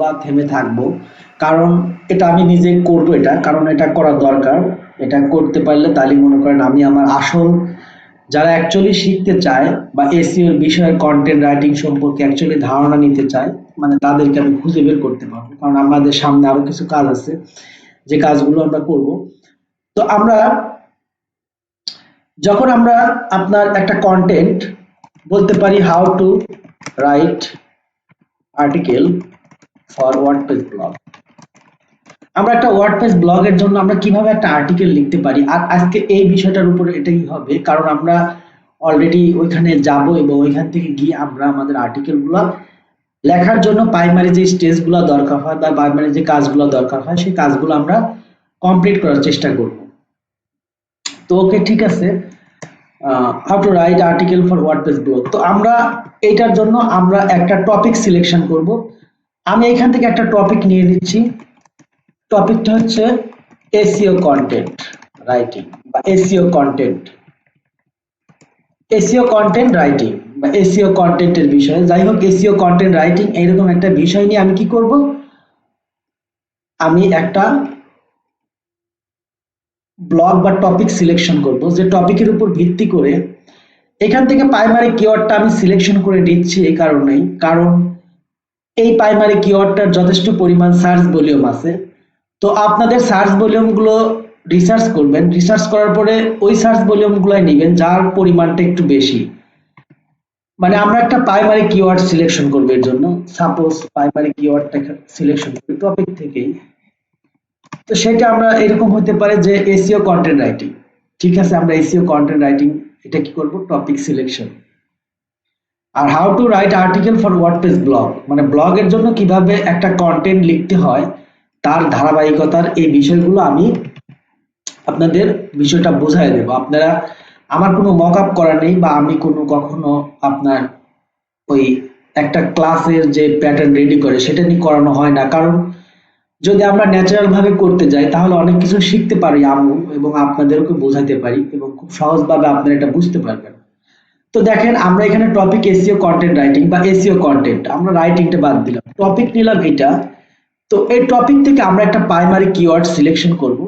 বা থেমে থাকবো, কারণ এটা আমি নিজে করব, এটা কারণ এটা করা দরকার। এটা করতে পারলে তাহলে মনে করেন আমি আমার আসল, যারা অ্যাকচুয়ালি শিখতে চায় বা এসইও বিষয়ে কন্টেন্ট রাইটিং সম্পর্কে অ্যাকচুয়ালি ধারণা নিতে চায়, মানে তাদেরকে আমি খুঁজে বের করতে পারবো, কারণ আমাদের সামনে আরো কিছু কাজ আছে যে কাজগুলো আমরা করব। তো আমরা যখন আমরা আপনার একটা কন্টেন্ট বলতে পারি how to write article for WordPress blog, আমরা একটা ওয়ার্ডপ্রেস ব্লগের জন্য আমরা কিভাবে একটা আর্টিকেল লিখতে পারি, আর আজকে এই বিষয়টার উপরে এটাই হবে, কারণ আমরা অলরেডি ওইখানে যাব এবং ওইখান থেকে গিয়ে আমরা আমাদের আর্টিকেলগুলো লেখার জন্য প্রাইমারি যে স্টেজগুলো দরকার হয় বা প্রাইমারি যে কাজগুলো দরকার হয় সেই কাজগুলো আমরা কমপ্লিট করার চেষ্টা করব। তো ওকে, ঠিক আছে। How to write article for WordPress blog, তো আমরা এইটার জন্য আমরা একটা টপিক সিলেকশন করব। আমি এখান থেকে একটা টপিক নিয়ে নিচ্ছি। টপিকটা হচ্ছে এসইও কন্টেন্ট রাইটিং বা SEO content, SEO content writing বা এসইও কন্টেন্টের বিষয়ে, যাই হোক এসইও কন্টেন্ট রাইটিং এইরকম একটা বিষয় নিয়ে আমি কি করব, আমি একটা ব্লগ বা টপিক সিলেকশন করব, যে টপিকের উপর ভিত্তি করে এখান থেকে প্রাইমারি কিওয়ার্ডটা আমি সিলেকশন করে নিচ্ছি এই কারণেই, কারণ এই প্রাইমারি কিওয়ার্ডটার যথেষ্ট পরিমাণ সার্চ ভলিউম আছে। তো আপনাদের সার্চ ভলিউমগুলো রিসার্চ করবেন, রিসার্চ করার পরে ওই সার্চ ভলিউমগুলোই নেবেন যার পরিমাণটা একটু বেশি। মানে আমরা একটা প্রাইমারি কিওয়ার্ড সিলেকশন করব এর জন্য, সাপোজ প্রাইমারি কিওয়ার্ডটা সিলেকশন করি টপিক থেকেই। তো সেটা আমরা এরকম হতে পারে যে এসইও কন্টেন্ট রাইটিং, ঠিক আছে, আমরা এসইও কন্টেন্ট রাইটিং এটা কি করব, টপিক সিলেকশন। আর how to write article for WordPress blog, মানে ব্লগের জন্য কিভাবে একটা কন্টেন্ট লিখতে হয় তার ধারাবাহিকতার এই বিষয়গুলো আমি আপনাদের বিষয়টা বোঝায় দেব। আপনারা, আমার কোনো মক আপ করা নেই বা আমি কোনো কখনো আপনার ওই একটা ক্লাসের যে প্যাটার্ন রেডি করে সেটা নিয়ে করানো হয় না, কারণ যদি আমরা ন্যাচারাল ভাবে করতে যাই তাহলে অনেক কিছু শিখতে পারি আমি, এবং আপনাদেরকে বোঝাতে পারি এবং খুব সহজভাবে আপনারা এটা বুঝতে পারবেন। তো দেখেন আমরা এখানে টপিক এসইও কন্টেন্ট রাইটিং বা এসইও কন্টেন্ট, আমরা রাইটিংটা বাদ দিলাম, টপিক নিলাম এটা। তো এই টপিক থেকে আমরা একটা প্রাইমারি কিওয়ার্ড সিলেকশন করব,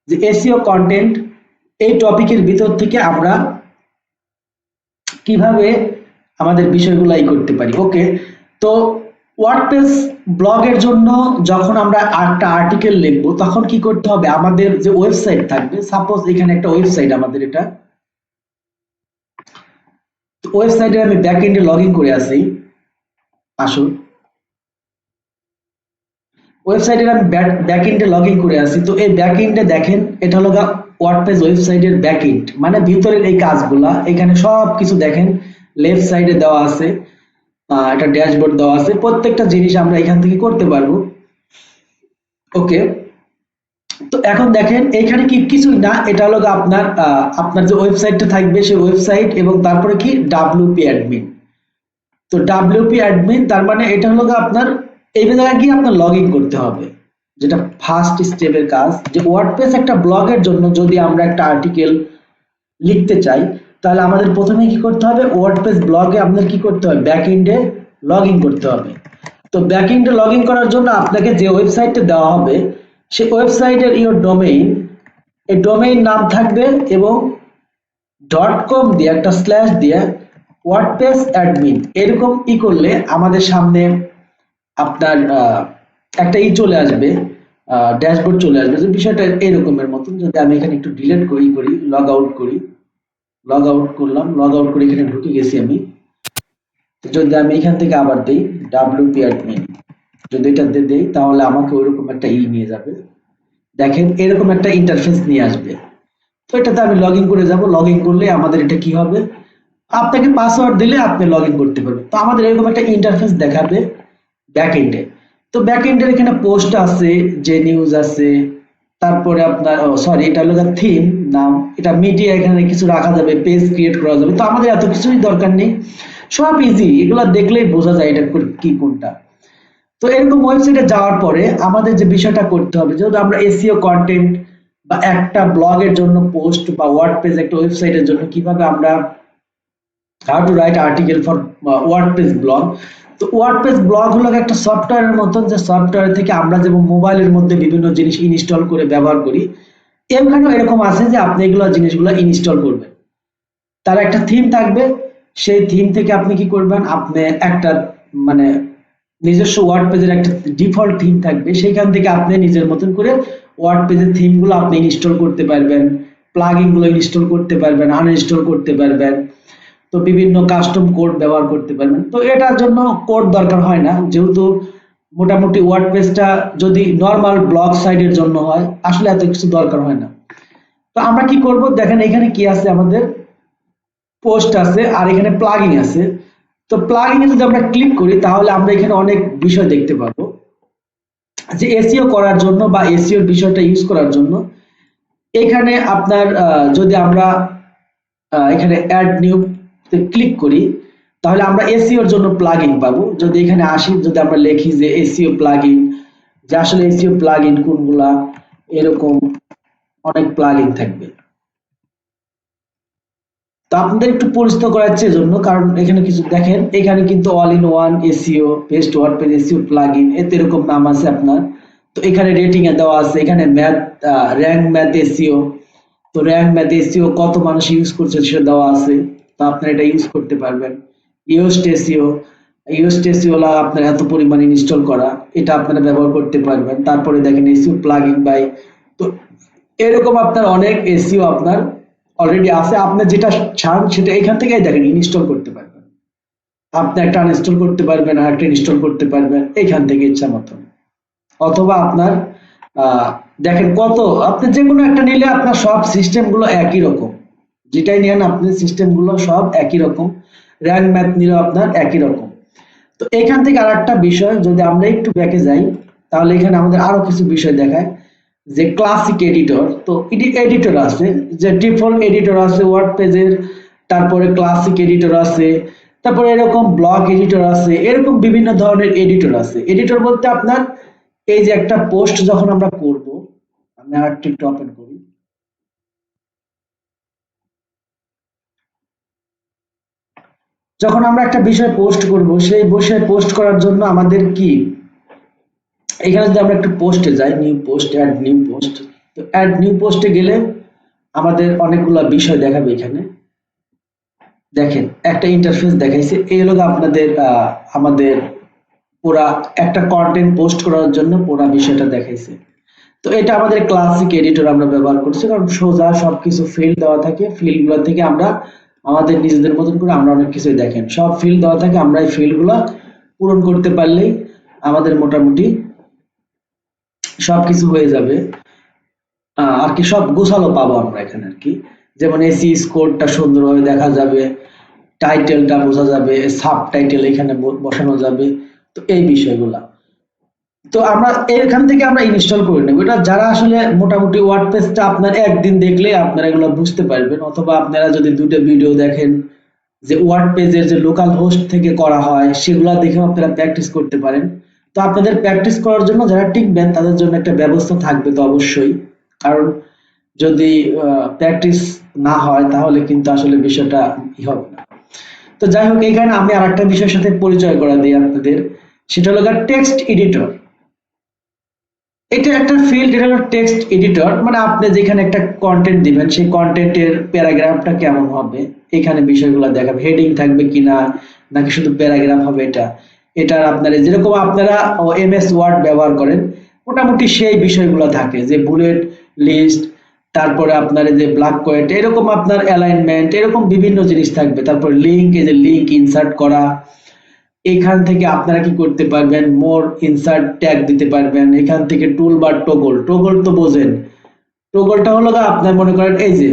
যে এসইও কন্টেন্ট, এই টপিকের ভিতর থেকে আমরা কিভাবে আমাদের বিষয়গুলো করতে পারি। ওকে, তো ওয়ার্ডপ্রেস ব্লগের জন্য যখন আমরা একটা আর্টিকেল লিখবো তখন কি করতে হবে, আমাদের যে ওয়েবসাইট থাকবে, সাপোজ এখানে একটা ওয়েবসাইট আমাদের, এটা ওয়েবসাইটে আমি ব্যাক এন্ডে লগ ইন করে আসি। আসুন, ওয়েবসাইটের আমি ব্যাক এন্ডে লগ ইন করে আসি। তো এই ব্যাক এন্ডে দেখেন এটা হলো ওয়ার্ডপ্রেস ওয়েবসাইটের ব্যাক এন্ড, মানে ভিতরের এই কাজগুলা এখানে সব কিছু দেখেন লেফট সাইডে দেওয়া আছে, একটা ড্যাশবোর্ড দেওয়া আছে, প্রত্যেকটা জিনিস আমরা এখান থেকে করতে পারবো। ওকে, তো এখন দেখেন এখানে কি কিছুই না, এটা হলো আপনার আপনার যে ওয়েবসাইটটা থাকবে সেই ওয়েবসাইট এবং তারপরে কি ডাব্লিউপি অ্যাডমিন। তো ডাব্লিউপি অ্যাডমিন তার মানে এটা হলো আপনার এই জায়গায় গিয়ে আপনার লগ ইন করতে হবে, যেটা ফার্স্ট স্টেপের কাজ। যে ওয়ার্ডপ্রেস একটা ব্লগের জন্য যদি আমরা একটা আর্টিকেল লিখতে চাই তাহলে আমাদের প্রথমে কি করতে হবে, ওয়ার্ডপ্রেস ব্লগে আমাদের কি করতে হবে, ব্যাক এন্ডে লগ ইন করতে হবে। তো ব্যাক এন্ডে লগ ইন করার জন্য আপনাকে যে ওয়েবসাইটটা দেওয়া হবে সেই ওয়েবসাইটের ইওর ডোমেইন, এই ডোমেইন নাম থাকবে এবং ডট কম দিয়ে একটা স্ল্যাশ দিয়ে ওয়ার্ডপ্রেস অ্যাডমিন এরকম করলে আমাদের সামনে আপনার একটা চলে আসবে, ড্যাশবোর্ড চলে আসবে, যে বিষয়টা এরকমের মতন। যদি আমি এখানে একটু ডিলিট করি করি লগ আউট করি, লগ আউট করলাম, লগ আউট করে এখানে ঢুকে গেছি আমি। তো যদি আমি এখান থেকে আবার দিই ডাব্লিউপি অ্যাডমিন, যদি এটা দিয়ে দেই তাহলে আমাকে ওইরকম একটা নিয়ে যাবে, দেখেন এরকম একটা ইন্টারফেস নিয়ে আসবে। তো এটাতে আমি লগ ইন করে যাব, লগ ইন করলে আমাদের এটা কি হবে, আপনাকে পাসওয়ার্ড দিলে আপনি লগ ইন করতে পারবেন। তো আমাদের এরকম একটা ইন্টারফেস দেখাবে ব্যাক এন্ডে। তো ব্যাক এন্ডের এখানে পোস্ট আছে, যে নিউজ আছে, তারপরে আপনার সরি এটা হলো থিম নাম, এটা মিডিয়া, এখানে কিছু রাখা যাবে, পেজ ক্রিয়েট করা যাবে। তো আমাদের এত কিছুই দরকার নেই, সব ইজি, এগুলো দেখলেই বোঝা যায় এটা কি কোনটা। তো এরকম ওয়েবসাইটে যাওয়ার পরে আমাদের যে বিষয়টা করতে হবে, যেহেতু আমরা এসইও কন্টেন্ট বা একটা ব্লগের জন্য পোস্ট বা ওয়ার্ডপ্রেস একটা ওয়েবসাইটের জন্য কিভাবে আমরা how to write article for WordPress blog. তো ওয়ার্ডপ্রেস ব্লগ হলো একটা সফটওয়্যারের মতন, যে সফটওয়্যার থেকে আমরা যেমন মোবাইলের মধ্যে বিভিন্ন জিনিস ইনস্টল করে ব্যবহার করি, এখানেও এরকম আছে যে আপনি এগুলো জিনিসগুলো ইনস্টল করবেন। তার একটা থিম থাকবে, সেই থিম থেকে আপনি কি করবেন, আপনি একটা মানে নিজস্ব ওয়ার্ড পেজের একটা ডিফল্ট থিম থাকবে, সেইখান থেকে আপনি নিজের মতন করে ওয়ার্ড পেজের থিমগুলো আপনি ইনস্টল করতে পারবেন, প্লাগইন গুলো ইনস্টল করতে পারবেন, আনইনস্টল করতে পারবেন। তো বিভিন্ন কাস্টম কোড ব্যবহার করতে পারবেন। তো এটার জন্য কোড দরকার হয় না, যেহেতু মোটামুটি ওয়ার্ড পেজটা যদি নর্মাল ব্লগ সাইটের জন্য হয়, আসলে এত কিছু দরকার হয় না। তো আমরা কি করব, দেখেন এখানে কি আছে, আমাদের পোস্ট আছে আর এখানে প্লাগইন আছে। তো প্লাগইনে যদি আমরা ক্লিক করি তাহলে আমরা এখানে অনেক বিষয় দেখতে পাবো, যে এসইও করার জন্য বা এসইওর বিষয়টা ইউজ করার জন্য এখানে আপনার যদি আমরা এখানে অ্যাড নিউ ক্লিক করি, তাহলে আমরা এসইওর জন্য প্লাগইন পাবো। যদি এখানে আসি, যদি আমরা লিখি যে এসইও প্লাগইন, যে আসলে এসইও প্লাগইন কোনগুলা, এরকম অনেক প্লাগইন থাকবে। তো আপনাদের একটু পরিচিত করাচ্ছে এজন্য, কারণ এখানে কিছু দেখেন, এখানে কিন্তু all in one SEO best WordPress SEO plugin, এতে এরকম নাম আছে আপনার। তো এখানে রেটিং এ দেওয়া আছে, এখানে ম্যাথ র্যাঙ্ক ম্যাথ এসইও, তো র্যাঙ্ক ম্যাথ এসইও কত মানুষ ইউজ করছে সেটা দেওয়া আছে, তো আপনারা এটা ইউজ করতে পারবেন। ইউস্ট এসইও, ইউস্ট এসইও লা আপনার এত পরিমাণে ইনস্টল করা, এটা আপনারা ব্যবহার করতে পারবেন। তারপরে দেখেন এসইও প্লাগইন বাই, তো এরকম আপনার অনেক এসইও আপনার অলরেডি আছে, আপনি যেটা চান সেটা এখান থেকেই দেখেন ইনস্টল করতে পারবেন। আপনি একটা আনইনস্টল করতে পারবেন আর একটা ইনস্টল করতে পারবেন এখান থেকে ইচ্ছা মতো। অথবা আপনার আহ, দেখেন কত, আপনি যে কোনো একটা নিলে আপনার সব সিস্টেম গুলো একই রকম, যেটাই নেন আপনি সিস্টেম গুলো সব একই রকম, র্যাঙ্ক ম্যাথ নিলেও আপনার একই রকম। তো এখান থেকে আরেকটা বিষয়, যদি আমরা একটু ব্যাকে যাই, তাহলে এখানে আমাদের আরো কিছু বিষয় দেখায়, যে ক্লাসিক এডিটর, তো এডিটর আছে, যে ডিফল্ট এডিটর আছে ওয়ার্ড পেজের, তারপরে ক্লাসিক এডিটর আছে, তারপরে এরকম ব্লক এডিটর আছে, এরকম বিভিন্ন ধরনের এডিটর আছে। এডিটর বলতে আপনার এই যে একটা পোস্ট যখন আমরা করব, আমি আরেকটু একটু ওপেন করি, যখন আমরা একটা বিষয় পোস্ট করব, সেই বিষয় পোস্ট করার জন্য আমাদের কি, এখানে যদি আমরা একটু পোস্টে যাই, new post, add new post, তো অ্যাড নিউ পোস্টে গেলে আমাদের অনেকগুলা বিষয় দেখাবে। এখানে দেখেন একটা ইন্টারফেস দেখাইছে, এই হলো আপনাদের আমাদের পুরা একটা কন্টেন্ট পোস্ট করার জন্য পুরা বিষয়টা দেখাইছে। তো এটা আমাদের ক্লাসিক এডিটর আমরা ব্যবহার করছি, কারণ সোজা সবকিছু ফিল্ড দেওয়া থাকে, ফিল্ড গুলো থেকে আমরা আমাদের নিজেদের মতন করে আমরা অনেক কিছুই, দেখেন সব ফিল্ড দেওয়া থাকে, আমরা এই ফিল্ড গুলো পূরণ করতে পারলেই আমাদের মোটামুটি সবকিছু হয়ে যাবে। আর কি সব গোছালো পাবো আমরা এখানে আর কি, যেমন এসি স্কোরটা সুন্দরভাবে দেখা যাবে, টাইটেলটা বোঝা যাবে, সাব টাইটেল এখানে বসানো যাবে, তো এই বিষয়গুলা। তো আমরা এখান থেকে আমরা ইনস্টল করে নেব, এটা যারা আসলে মোটামুটি ওয়ার্ডপ্রেসটা আপনার একদিন দেখলে আপনারা এগুলো বুঝতে পারবেন, অথবা আপনারা যদি দুটো ভিডিও দেখেন যে ওয়ার্ডপ্রেসের যে লোকাল হোস্ট থেকে করা হয়, সেগুলো দেখে আপনারা প্র্যাকটিস করতে পারেন। তো আপনাদের প্র্যাকটিস করার জন্য যারা টিকবেন তাদের জন্য একটা ব্যবস্থা থাকবে তো অবশ্যই, কারণ যদি প্র্যাকটিস না হয় তাহলে কিন্তু আসলে বিষয়টা হবে না। তো যাই হোক, এখানে আমি আর একটা বিষয়ের সাথে পরিচয় করা দিই আপনাদের, সেটা হলো টেক্সট এডিটর। এটা একটা ফিল্ড, এটা হলো টেক্সট এডিটর, মানে আপনি যেখানে একটা কন্টেন্ট দিবেন সেই কন্টেন্টের প্যারাগ্রাফটা কেমন হবে, এখানে বিষয়গুলো দেখাবে, হেডিং থাকবে কিনা, নাকি শুধু প্যারাগ্রাফ হবে, এটা এটার আপনারা যেরকম আপনারা এমএস ওয়ার্ড ব্যবহার করেন মোটামুটি সেই বিষয়গুলো থাকে, যে বুলেট লিস্ট, তারপরে আপনার এই যে ব্ল্যাক পয়েন্ট, এরকম আপনার অ্যালাইনমেন্ট, এরকম বিভিন্ন জিনিস থাকবে। তারপর লিঙ্ক, এই যে লিঙ্ক ইনসার্ট করা, এখান থেকে আপনারা কি করতে পারবেন, মোর ইনসার্ট ট্যাগ দিতে পারবেন। এখান থেকে টুল বার, টগল, টগল তো বোঝেন, টগলটা হলো আপনার মনে করেন এই যে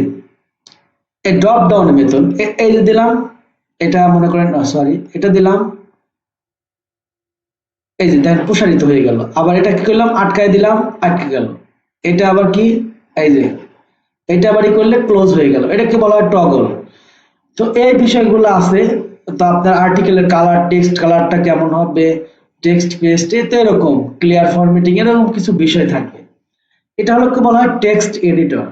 এই ড্রপ ডাউন মেথড, এই যে দিলাম, এটা মনে করেন সরি, এটা দিলাম, এই যে দেখেন প্রসারিত হয়ে গেল, আবার এটা কি করলাম, আটকায় দিলাম, আটকে গেল, এটা আবার কি, এই যে এটা আবার ই করলে ক্লোজ হয়ে গেল, এটাকে বলা হয় টগল। তো এই বিষয়গুলো আছে। তো আপনার আর্টিকেলের কালার, টেক্সট কালারটা কেমন হবে, টেক্সট পেস্ট, এতে এরকম ক্লিয়ার ফরম্যাটিং, এরকম কিছু বিষয় থাকবে। এটা হলো কি বলা হয় টেক্সট এডিটর।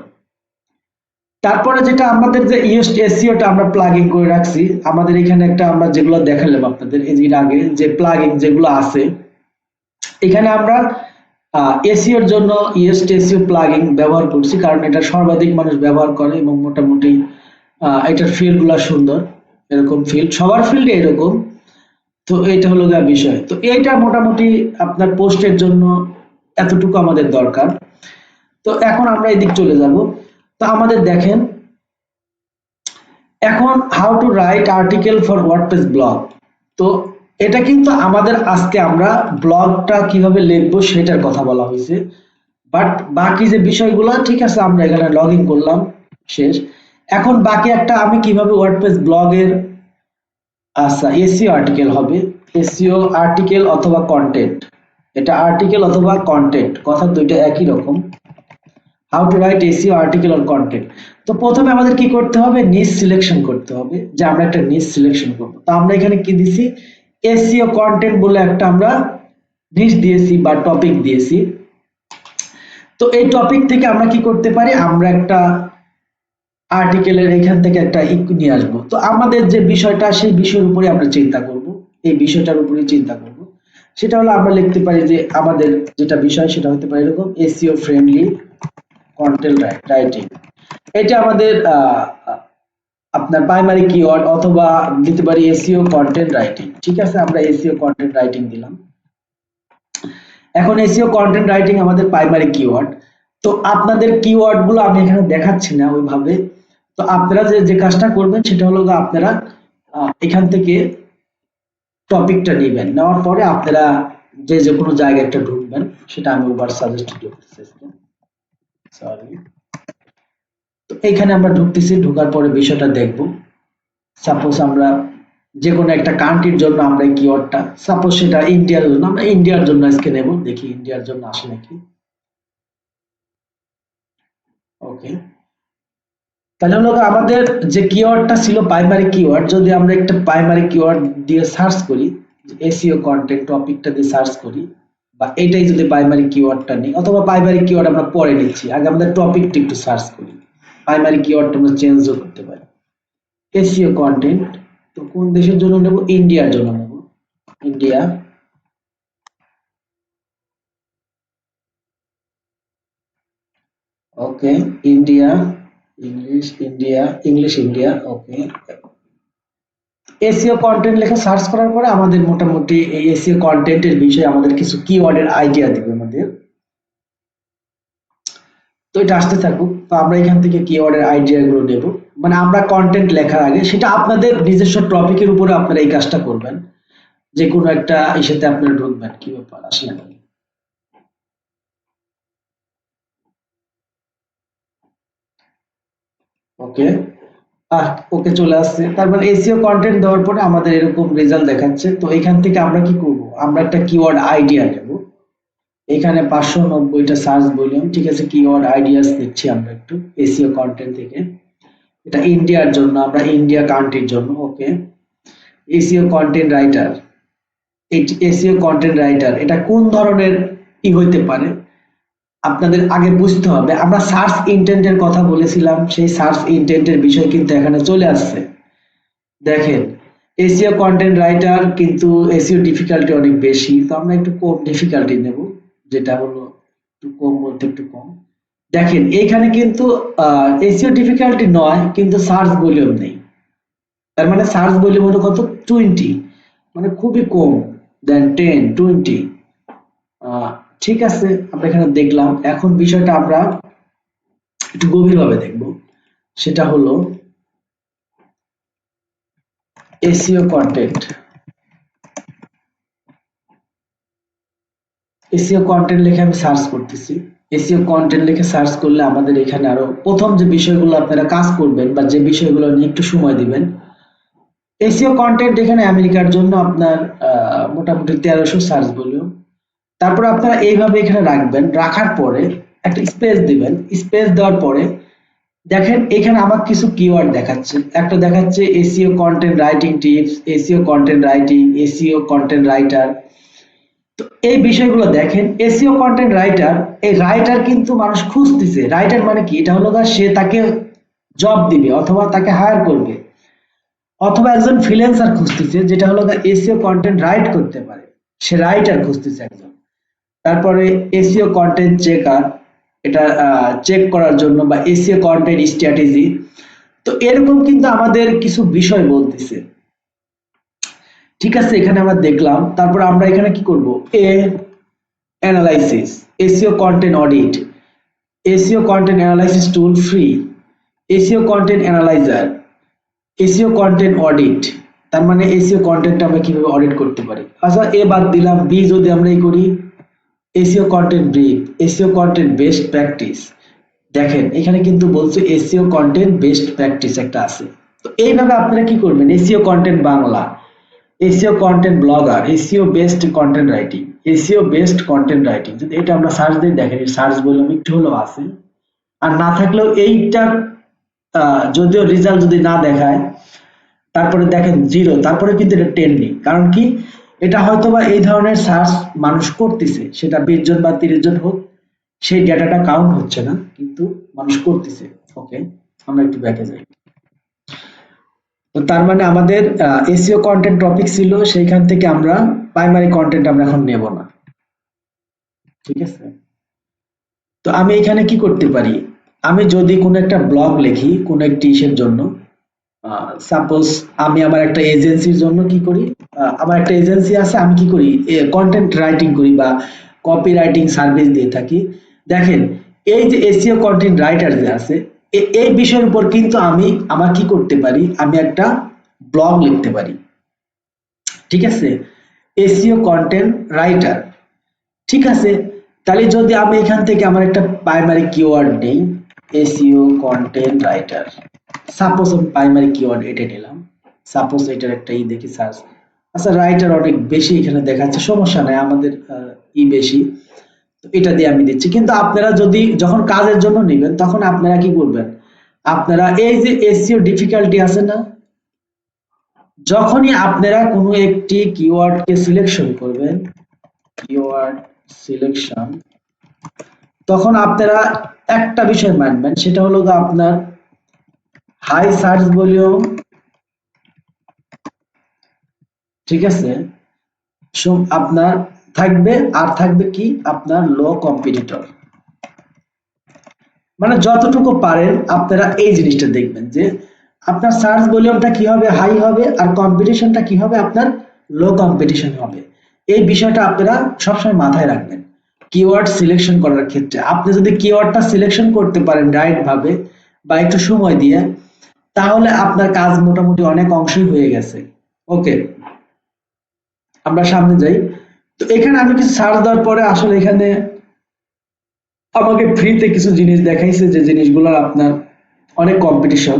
তারপরে যেটা আমাদের যে এসইওটা আমরা প্লাগইন করে রাখছি, আমাদের এখানে একটা আমরা যেগুলো দেখালাম আপনাদের এর আগে যে প্লাগইন যেগুলো আছে, এখানে আমরা এসইওর জন্য এসইও প্লাগইন ব্যবহার করছি, কারণ এটা সর্বাধিক মানুষ ব্যবহার করে এবং মোটামুটি এটার ফিল্ড গুলা সুন্দর। এরকম ফিল্ড সবার ফিল্ডে এরকম। তো এটা হলো গিয়ে বিষয়। তো এইটা মোটামুটি আপনার পোস্টের জন্য এতটুকু আমাদের দরকার। তো এখন আমরা এদিক চলে যাব। তো আমাদের দেখেন এখন how to write article for WordPress blog. তো এটা কিন্তু আমাদের আজকে আমরা ব্লগটা কিভাবে লিখবো সেটার কথা বলা হয়েছে। বাট বাকি যে বিষয়গুলো ঠিক আছে, আমরা এখানে লগ ইন করলাম, শেষ। এখন বাকি একটা আমি কিভাবে ওয়ার্ডপ্রেস ব্লগের, আচ্ছা এসইও আর্টিকেল হবে, এসইও আর্টিকেল অথবা কন্টেন্ট, এটা আর্টিকেল অথবা কন্টেন্ট কথা দুইটা একই রকম। How to right SEO article or content. তো প্রথমে আমাদের কি করতে হবে, নিচ সিলেকশন করতে হবে, যে আমরা একটা নিচ সিলেকশন করব। তো আমরা এখানে কি দিছি, এসইও কন্টেন্ট বলে একটা আমরা নিচ দিয়েছি বা টপিক দিয়েছি। তো এই টপিক থেকে আমরা কি করতে পারি, আমরা একটা আর্টিকেলের এখান থেকে একটা ইকু নিয়ে আসবো। তো আমাদের যে বিষয়টা সেই বিষয়ের উপরে আমরা চিন্তা করব, এই বিষয়টার উপরে চিন্তা করব। সেটা হলো আমরা লিখতে পারি যে আমাদের যেটা বিষয় সেটা হতে পারে এরকম এসইও ফ্রেন্ডলি কন্টেন্ট রাইটিং। এটা আমাদের আপনার প্রাইমারি কিওয়ার্ড, অথবা দিতে পারি এসইও কন্টেন্ট রাইটিং। ঠিক আছে, আমরা এসইও কন্টেন্ট রাইটিং দিলাম। এখন এসইও কন্টেন্ট রাইটিং আমাদের প্রাইমারি কিওয়ার্ড। তো আপনাদের কিওয়ার্ড গুলো আমি এখানে দেখাচ্ছি না ওইভাবে। তো আপনারা যে যে কাজটা করবেন সেটা হলো আপনারা এখান থেকে টপিকটা নেবেন, নেওয়ার পরে আপনারা যে যে কোনো জায়গায় একটা ঢুকবেন, সেটা আমি ওভার সাজেস্ট করতেছি। সরি, তো এইখানে আমরা ঢুকতেছি, ঢোকার পরে বিষয়টা দেখব। সাপোজ আমরা যে কোনো একটা কান্ট্রির জন্য আমরা কিওয়ার্ডটা, সাপোজ সেটা ইন্ডিয়ার জন্য, আমরা ইন্ডিয়ার জন্য আজকে নেব, দেখি ইন্ডিয়ার জন্য আসে নাকি। ওকে, তাহলে হলো আমাদের যে কিওয়ার্ডটা ছিল প্রাইমারি কিওয়ার্ড, যদি আমরা একটা প্রাইমারি কিওয়ার্ড দিয়ে সার্চ করি, এসইও কন্টেন্ট টপিকটা দিয়ে সার্চ করি, বা এটাই যদি প্রাইমারি কিওয়ার্ডটা নেই, অথবা প্রাইমারি কিওয়ার্ড আমরা পরে নিচ্ছি, আগে আমাদের টপিকটা একটু সার্চ করি, প্রাইমারি কিওয়ার্ডটা আমরা চেঞ্জও করতে পারি। এসইও কন্টেন্ট, তো কোন দেশের জন্য নেব, ইন্ডিয়ার জন্য নেব, ইন্ডিয়া। ওকে, ইন্ডিয়া, ইংলিশ ইন্ডিয়া। ওকে, এসইও কন্টেন্ট লেখা সার্চ করার পরে আমাদের মোটামুটি এই এসইও কন্টেন্টের বিষয়ে আমাদের কিছু কিওয়ার্ডের আইডিয়া দিবে আমাদের। তো এটা আসতে থাকুক, তো আমরা এখান থেকে কিওয়ার্ডের আইডিয়া গুলো নেব। মানে আমরা কন্টেন্ট লেখার আগে সেটা আপনাদের নিজস্ব টপিকের উপরে আপনারা এই কাজটা করবেন, যে কোনো একটা ইসেতে আপনারা ঢুকবেন, কি ব্যাপার আসলে না। ওকে, ওকে চলে আসছে। তারপর এসইও কন্টেন্ট দেওয়ার পরে আমাদের এরকম রেজাল্ট দেখাচ্ছে। তো এখান থেকে আমরা কি করব, আমরা একটা কিওয়ার্ড আইডিয়া নেব। এখানে 590টা সার্চ ভলিউম, ঠিক আছে, কিওয়ার্ড আইডিয়াস দিচ্ছি আমরা একটু এসইও কন্টেন্ট থেকে। এটা ইন্ডিয়ার জন্য, আমরা ইন্ডিয়া কান্ট্রির জন্য। Okay, SEO content writer, SEO content writer এটা কোন ধরনের হইতে পারে আপনাদের আগে বুঝতে হবে। আমরা সার্চ ইন্টেন্টের কথা বলেছিলাম, সেই সার্চ ইন্টেন্টের বিষয় কিন্তু এখানে চলে আসছে। দেখেন, এসইও কন্টেন্ট রাইটার কিন্তু এসইও ডিফিকাল্টি অনেক বেশি, তো আমরা একটু কম ডিফিকাল্টি নেব, যেটা হলো একটু কম বলতে একটু কম। দেখেন এইখানে কিন্তু এসইও ডিফিকাল্টি নয়, কিন্তু সার্চ ভলিউম নেই। তার মানে সার্চ ভলিউম হলো কত, 20, মানে খুবই কম, দেন 10 20। ঠিক আছে, আমরা এখানে দেখলাম। এখন বিষয়টা আমরা একটু গভীরভাবে দেখব, সেটা হলো এসইও কন্টেন্ট। এসইও কন্টেন্ট লিখে আমি সার্চ করতেছি। এসইও কন্টেন্ট লিখে সার্চ করলে আমাদের এখানে আরো প্রথম যে বিষয়গুলো আপনারা কাজ করবেন বা যে বিষয়গুলো নিয়ে একটু সময় দিবেন, এসইও কন্টেন্ট এখানে আমেরিকার জন্য আপনার মোটামুটি 1300 সার্চ ভলিউম। তারপর আপনারা এইভাবে এখানে রাখবেন, রাখার পরে একটা স্পেস দিবেন, স্পেস দেওয়ার পরে দেখেন এখানে আমার কিছু কিওয়ার্ড দেখাচ্ছে। একটা দেখাচ্ছে SEO content writing tips, SEO content writing, SEO content writer. তো এই বিষয়গুলো দেখেন, এসইও কন্টেন্ট রাইটার, এই রাইটার কিন্তু মানুষ খুঁজতেছে। রাইটার মানে কি, এটা হলো সে তাকে জব দিবে অথবা তাকে হায়ার করবে, অথবা একজন ফ্রিল্যান্সার খুঁজতেছে যেটা হলো এসইও কন্টেন্ট রাইট করতে পারে, সে রাইটার খুঁজতেছে একজন। তারপরে এসইও কন্টেন্ট চেকার, এটা চেক করার জন্য, বা এসইও কন্টেন্ট স্ট্র্যাটেজি। তো এরকম কিন্তু আমাদের কিছু বিষয় বলতেছে, ঠিক আছে, এখানে আমরা দেখলাম। তারপর আমরা এখানে কি করব, এ analysis, SEO content audit, SEO content analysis tool free, SEO content analyzer, SEO content audit. তার মানে এসইও কন্টেন্ট আমরা কিভাবে অডিট করতে পারি। আচ্ছা, এ বাদ দিলাম, বি যদি আমরা এই করি, SEO content brief, SEO content best practice. দেখেন এখানে কিন্তু বলছে এসইও কন্টেন্ট বেস্ট প্র্যাকটিস একটা আছে। তো এইভাবে আপনারা কি করবেন, SEO content Bangla, SEO content blogger, SEO best content writing, SEO best content writing, যদি এটা আমরা সার্চ দিই, দেখেন সার্চ বললাম একটু হলেও আছে। আর না থাকলেও এইটার যদিও রেজাল্ট যদি না দেখায়, তারপরে দেখেন জিরো, তারপরে কিন্তু এটা ট্রেন্ডিং। কারণ কি, এটা হয়তোবা এই ধরনের সার্চ মানুষ করতেছে, সেটা 20 জন বা 30 জন হোক, সেই ডেটাটা কাউন্ট হচ্ছে না, কিন্তু মানুষ করতেছে। ওকে, আমরা একটু ব্যাকে যাই। তো তার মানে আমাদের এসইও কন্টেন্ট টপিক ছিল, সেইখান থেকে আমরা প্রাইমারি কন্টেন্ট আমরা এখন নেব না, ঠিক আছে। তো আমি এখানে কি করতে পারি, আমি যদি কোনো একটা ব্লগ লিখি কোনো একটি ইসের জন্য, সাপোজ আমি আমার একটা এজেন্সির জন্য কি করি, আমার একটা এজেন্সি আছে, আমি কি করি, কন্টেন্ট রাইটিং করি বা কপি রাইটিং সার্ভিস দিয়ে থাকি। দেখেন এই যে এসইও কন্টেন্ট রাইটার যে আছে, এই বিষয়ের উপর কিন্তু আমি আমার কি করতে পারি, আমি একটা ব্লগ লিখতে পারি, ঠিক আছে, এসইও কন্টেন্ট রাইটার, ঠিক আছে। তাহলে যদি আমি এখান থেকে আমার একটা প্রাইমারি কিওয়ার্ড নেই, এসইও কন্টেন্ট রাইটার, সাপোজ আমি প্রাইমারি কিওয়ার্ড এটা নিলাম, সাপোজ এটার একটা দেখি সার্চ। আচ্ছা, রাইটার অনেক বেশি এখানে দেখাচ্ছে, সমস্যা নাই, আমাদের বেশি, তো এটা দিয়ে আমি দিচ্ছি। কিন্তু আপনারা যদি যখন কাজের জন্য নেবেন, তখন আপনারা কি করবেন, আপনারা এই যে এসইও ডিফিকাল্টি আছে না, যখনই আপনারা কোনো একটি কিওয়ার্ডকে সিলেকশন করবেন, কিওয়ার্ড সিলেকশন, তখন আপনারা একটা বিষয় মানবেন, সেটা হলো আপনার হাই সার্চ ভলিউম, ঠিক আছে, আপনার থাকবে, আর থাকবে কি আপনার লো কম্পিটিটর। মানে যতটুকু পারেন আপনারা এই জিনিসটা দেখবেন যে আপনার সার্চ ভলিউমটা কি হবে, হাই হবে, আর কম্পিটিশনটা কি হবে, আপনার লো কম্পিটিশন হবে। এই বিষয়টা আপনারা সবসময় মাথায় রাখবেন কিওয়ার্ড সিলেকশন করার ক্ষেত্রে। আপনি যদি কিওয়ার্ডটা সিলেকশন করতে পারেন রাইট ভাবে বা একটু সময় দিয়ে, তাহলে আপনার কাজ মোটামুটি অনেক অংশই হয়ে গেছে। ওকে, আমরা সামনে যাই। তো এখানে আমি কিছু সার্চ দেওয়ার পরে আসলে এখানে আমাকে ফ্রিতে কিছু জিনিস দেখাইছে, যে জিনিসগুলোর আপনার অনেক competition,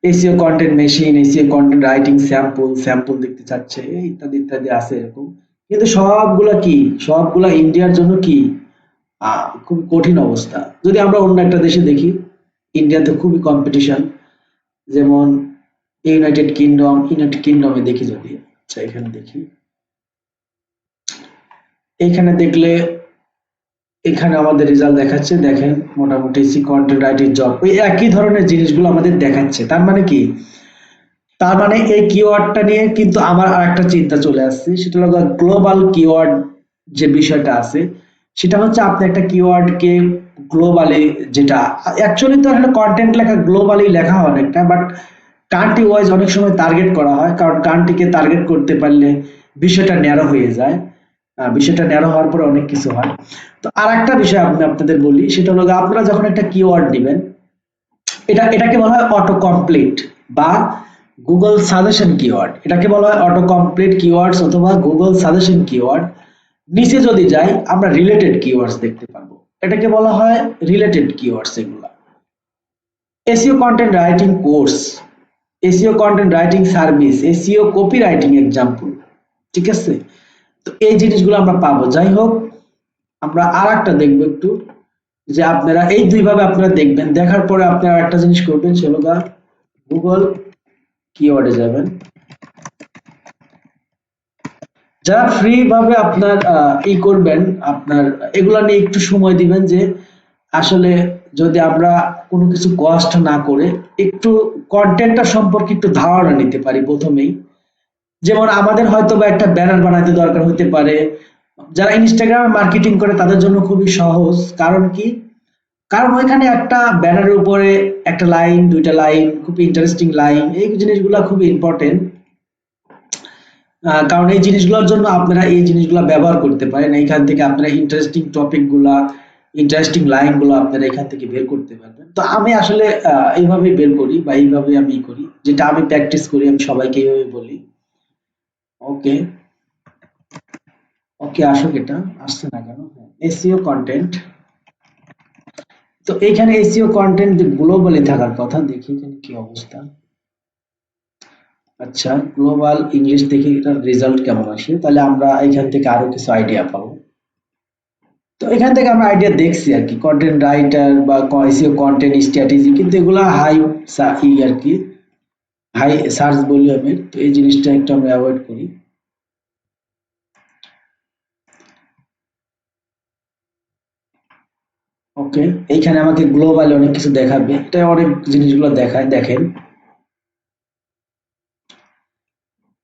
SEO content machine, SEO content writing sample, sample দেখতে চাচ্ছে, ইত্যাদি ইত্যাদি আছে এরকম। কিন্তু সবগুলা কি, সবগুলা ইন্ডিয়ার জন্য কি খুব কঠিন অবস্থা। যদি আমরা অন্য একটা দেশে দেখি, ইন্ডিয়াতে খুবই কম্পিটিশন, যেমন ইউনাইটেড কিংডমে দেখি যদি, আচ্ছা এখানে দেখি, এইখানে দেখলে এখানে আমাদের রেজাল্ট দেখাচ্ছে, দেখেন মোটামুটি সি কন্টেন্ট রাইটিং জব, ওই একই ধরনের জিনিসগুলো আমাদের দেখাচ্ছে। তার মানে কি, তার মানে এই কিওয়ার্ডটা নিয়ে কিন্তু আমার আরেকটা চিন্তা চলে আসছে, সেটা হলো গ্লোবাল কিওয়ার্ড। যে বিষয়টা আছে সেটা হচ্ছে, আপনি একটা কিওয়ার্ডকে গ্লোবালি, যেটা অ্যাকচুয়ালি তো আসলে কন্টেন্ট লেখা গ্লোবালি লেখা হয় অনেকটা, বাট কান্ট্রি ওয়াইজ অনেক সময় টার্গেট করা হয়, কারণ কান্ট্রিকে টার্গেট করতে পারলে বিষয়টা ন্যারো হয়ে যায়। বিষয়টা ন্যারো হওয়ার পরে অনেক কিছু হয়। তো আর একটা বিষয় আমি আপনাদের বলি, সেটা হলো আপনারা যখন একটা কিওয়ার্ড দিবেন, এটাকে বলা হয় অটো কমপ্লিট বা গুগল সাজেশন কিওয়ার্ড, এটাকে বলা হয় অটো কমপ্লিট কিওয়ার্ডস অথবা গুগল সাজেশন কিওয়ার্ড। নিচে যদি যাই, আমরা রিলেটেড কিওয়ার্ডস দেখতে পাবো, এটাকে বলা হয় রিলেটেড কিওয়ার্ডস। এগুলা SEO content writing course, SEO content writing service, SEO copy writing example, ঠিক আছে। তো এই জিনিসগুলো আমরা পাবো। যাই হোক, আমরা আর একটা দেখবো একটু, যে আপনারা এই দুই ভাবে আপনারা দেখবেন, দেখার পরে আপনারা একটা জিনিস করবেন, সেটা হলো গুগল কিওয়ার্ডে যাবেন। যারা ফ্রি ভাবে আপনার করবেন, আপনার এগুলা নিয়ে একটু সময় দিবেন, যে আসলে যদি আমরা কোনো কিছু কষ্ট না করে একটু কন্টেন্টটা সম্পর্কে একটু ধারণা নিতে পারি প্রথমেই। যেমন আমাদের হয়তো বা একটা ব্যানার বানাতে দরকার হতে পারে, যারা ইনস্টাগ্রামে মার্কেটিং করে তাদের জন্য খুবই সহজ। কারণ কি, কারণ ওইখানে একটা ব্যানারের উপরে একটা লাইন, দুইটা লাইন, খুব ইন্টারেস্টিং লাইন, এই জিনিসগুলো খুব ইম্পর্টেন্ট। কারণ এই জিনিসগুলোর জন্য আপনারা এই জিনিসগুলো ব্যবহার করতে পারেন। এইখান থেকে আপনারা ইন্টারেস্টিং টপিক গুলা, ইন্টারেস্টিং লাইন গুলো আপনারা এখান থেকে বের করতে পারবেন। তো আমি আসলে এইভাবে বের করি বা এইভাবে আমি করি, যেটা আমি প্র্যাকটিস করি, আমি সবাইকে এইভাবে বলি। ওকে, ওকে, আসুক, এটা আসছে না কেন? SEO content. তো এইখানে এসইও কন্টেন্ট গ্লোবালি থাকার কথা, দেখি এখানে কি অবস্থা। আচ্ছা, গ্লোবাল ইংলিশ দেখি এটার রেজাল্ট কেমন আসে, তাহলে আমরা এখান থেকে আরো কিছু আইডিয়া পাবো। তো এখান থেকে আমরা আইডিয়া দেখছি আর কি, কন্টেন্ট রাইটার বা এসইও কন্টেন্ট স্ট্র্যাটেজি, কিন্তু এগুলা হাই আর কি, হাই সার্চ ভলিউমের। তো এই জিনিসটা একটু আমরা অ্যাভয়েড করি। ওকে, এইখানে আমাকে গ্লোবালি অনেক কিছু দেখাবে, এটা অনেক জিনিসগুলো দেখায়, দেখেন